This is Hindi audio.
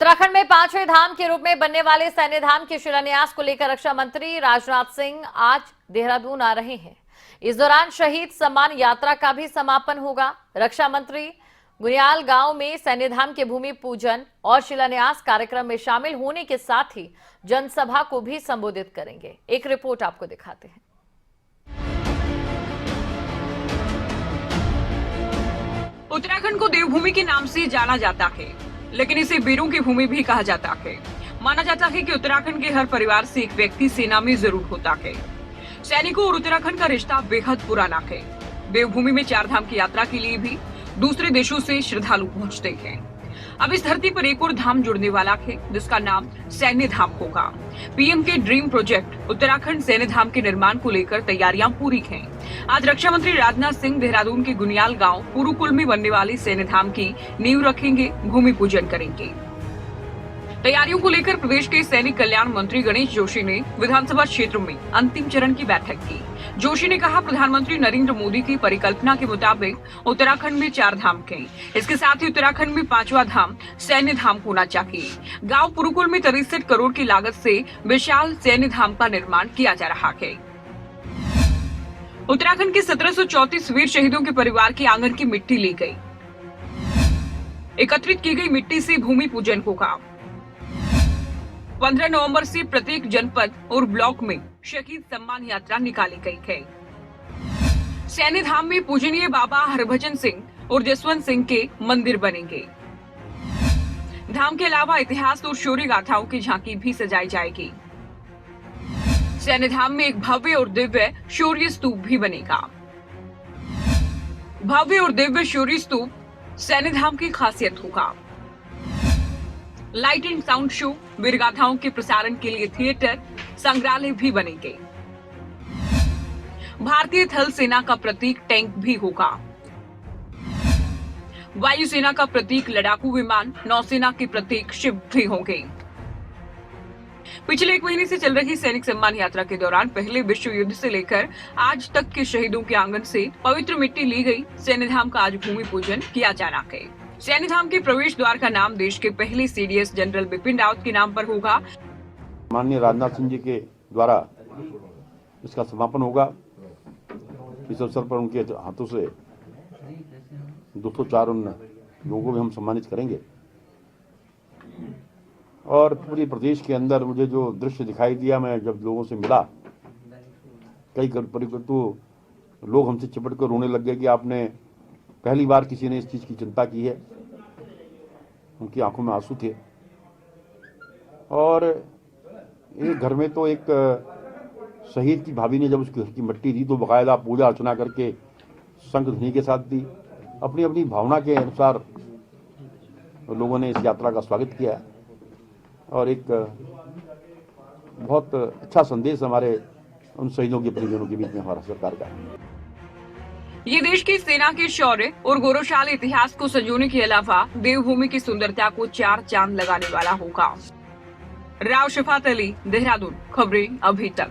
उत्तराखंड में 5वें धाम के रूप में बनने वाले सैन्य धाम के शिलान्यास को लेकर रक्षा मंत्री राजनाथ सिंह आज देहरादून आ रहे हैं। इस दौरान शहीद सम्मान यात्रा का भी समापन होगा। रक्षा मंत्री गुनियाल गांव में सैन्य धाम के भूमि पूजन और शिलान्यास कार्यक्रम में शामिल होने के साथ ही जनसभा को भी संबोधित करेंगे। एक रिपोर्ट आपको दिखाते हैं। उत्तराखंड को देवभूमि के नाम से जाना जाता है, लेकिन इसे वीरों की भूमि भी कहा जाता है। माना जाता है कि उत्तराखंड के हर परिवार से एक व्यक्ति सेना में जरूर होता है। सैनिकों और उत्तराखंड का रिश्ता बेहद पुराना है। देवभूमि में 4 धाम की यात्रा के लिए भी दूसरे देशों से श्रद्धालु पहुंचते हैं। अब इस धरती पर एक और धाम जुड़ने वाला है, जिसका नाम सैन्य धाम होगा। पीएम के ड्रीम प्रोजेक्ट उत्तराखंड सैन्य धाम के निर्माण को लेकर तैयारियां पूरी हैं। आज रक्षा मंत्री राजनाथ सिंह देहरादून के गुनियाल गांव पुरुकुल में बनने वाली सैन्य धाम की नींव रखेंगे, भूमि पूजन करेंगे। तैयारियों को लेकर प्रदेश के सैनिक कल्याण मंत्री गणेश जोशी ने विधानसभा क्षेत्र में अंतिम चरण की बैठक की। जोशी ने कहा, प्रधानमंत्री नरेंद्र मोदी की परिकल्पना के मुताबिक उत्तराखंड में 4 धाम हैं। इसके साथ ही उत्तराखंड में 5वां धाम सैन्य धाम होना चाहिए। गांव पुरुकुल में 63 करोड़ की लागत से विशाल सैन्य धाम का निर्माण किया जा रहा है। उत्तराखंड के 1734 वीर शहीदों के परिवार के आंगन की मिट्टी ली गई। एकत्रित की गई मिट्टी से भूमि पूजन होगा। 15 नवंबर से प्रत्येक जनपद और ब्लॉक में शहीद सम्मान यात्रा निकाली गई है। सैन्य धाम में पूजनीय बाबा हरभजन सिंह और जसवंत सिंह के मंदिर बनेंगे। धाम के अलावा इतिहास और शौर्य गाथाओं की झांकी भी सजाई जाएगी। सैन्य धाम में एक भव्य और दिव्य शौर्य स्तूप भी बनेगा। भव्य और दिव्य शौर्य स्तूप सैन्य धाम की खासियत होगा। लाइट एंड साउंड शो, वीर गाथाओं के प्रसारण के लिए थिएटर, संग्रहालय भी बनेंगे। भारतीय थल सेना का प्रतीक टैंक भी होगा। वायुसेना का प्रतीक लड़ाकू विमान, नौसेना के प्रतीक शिप भी होंगे। पिछले 1 महीने से चल रही सैनिक सम्मान यात्रा के दौरान पहले विश्व युद्ध से लेकर आज तक के शहीदों के आंगन से पवित्र मिट्टी ली गई। सैन्य धाम का आज भूमि पूजन किया जाना है। सैन्य धाम के प्रवेश द्वार का नाम देश के पहले सीडीएस जनरल बिपिन रावत के नाम पर होगा। माननीय राजनाथ सिंह जी के द्वारा इसका समापन होगा। इस अवसर पर उनके हाथों से 204 उन लोगों को भी हम सम्मानित करेंगे। और पूरे प्रदेश के अंदर मुझे जो दृश्य दिखाई दिया, मैं जब लोगों से मिला, कई तो लोग हमसे चिपट कर रोने लग गए कि आपने पहली बार किसी ने इस चीज़ की चिंता की है। उनकी आंखों में आंसू थे। और एक घर में तो एक शहीद की भाभी ने जब उसके घर की मिट्टी दी तो बाकायदा पूजा अर्चना करके शंख ध्वनि के साथ दी। अपनी अपनी भावना के अनुसार लोगों ने इस यात्रा का स्वागत किया और एक बहुत अच्छा संदेश हमारे उन शहीदों के परिजनों के बीच में हमारा सरकार का है। ये देश की सेना के शौर्य और गौरवशाली इतिहास को संजोने के अलावा देवभूमि की सुंदरता को 4 चांद लगाने वाला होगा। राव शफात अली, देहरादून, खबरें अभी तक।